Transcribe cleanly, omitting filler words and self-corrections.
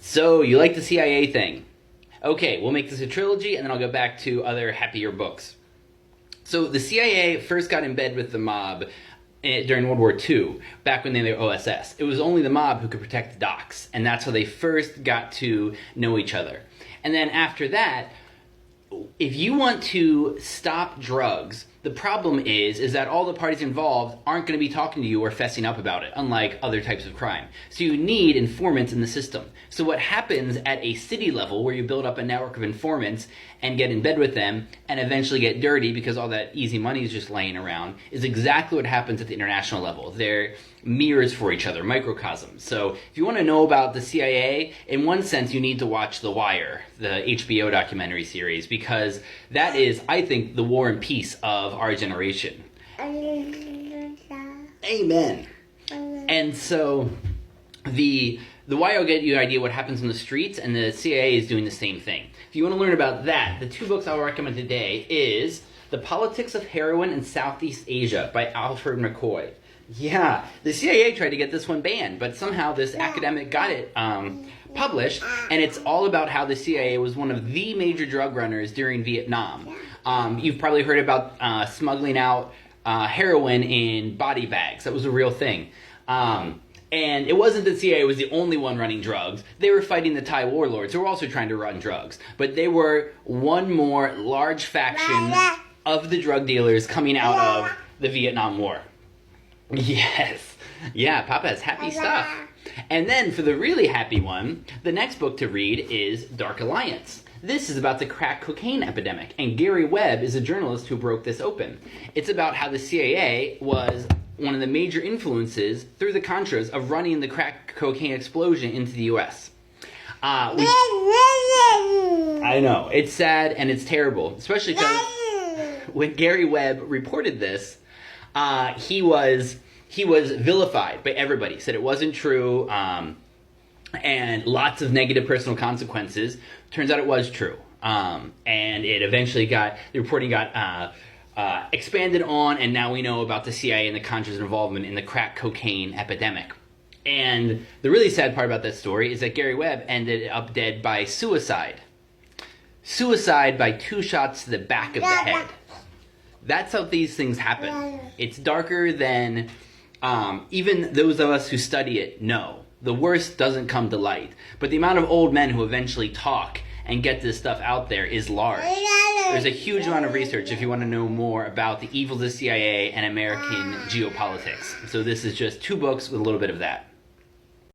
So, you like the CIA thing? Okay, we'll make this a trilogy, and then I'll go back to other happier books. So, the CIA first got in bed with the mob during World War II, back when they were OSS. It was only the mob who could protect the docks, and that's how they first got to know each other. And then after that, if you want to stop drugs, the problem is that all the parties involved aren't going to be talking to you or fessing up about it, unlike other types of crime. So you need informants in the system. So what happens at a city level, where you build up a network of informants and get in bed with them and eventually get dirty because all that easy money is just laying around, is exactly what happens at the international level. They're mirrors for each other, microcosms. So if you want to know about the CIA, in one sense you need to watch The Wire, the HBO documentary series, because that is, I think, the war and peace of our generation. Amen. And so the Wire will get you an idea what happens in the streets, and the CIA is doing the same thing. If you want to learn about that, the two books I'll recommend today is The Politics of Heroin in Southeast Asia by Alfred McCoy. Yeah, the CIA tried to get this one banned, but somehow this academic got it published, and it's all about how the CIA was one of the major drug runners during Vietnam. You've probably heard about smuggling out heroin in body bags. That was a real thing. And it wasn't that the CIA was the only one running drugs. They were fighting the Thai warlords who were also trying to run drugs. But they were one more large faction of the drug dealers coming out of the Vietnam War. Yes. Yeah, Papa has happy stuff. And then for the really happy one, the next book to read is Dark Alliance. This is about the crack cocaine epidemic, and Gary Webb is a journalist who broke this open. It's about how the CIA was one of the major influences through the Contras of running the crack cocaine explosion into the U.S. I know, it's sad and it's terrible, especially because when Gary Webb reported this, he was vilified by everybody. Said it wasn't true, and lots of negative personal consequences. Turns out it was true, and it eventually the reporting got expanded on, and now we know about the CIA and the Contras' involvement in the crack cocaine epidemic. And the really sad part about that story is that Gary Webb ended up dead by suicide. Suicide by 2 shots to the back of the head. That's how these things happen. It's darker than even those of us who study it know. The worst doesn't come to light. But the amount of old men who eventually talk and get this stuff out there is large. There's a huge amount of research if you want to know more about the evils of the CIA and American geopolitics. So this is just 2 books with a little bit of that.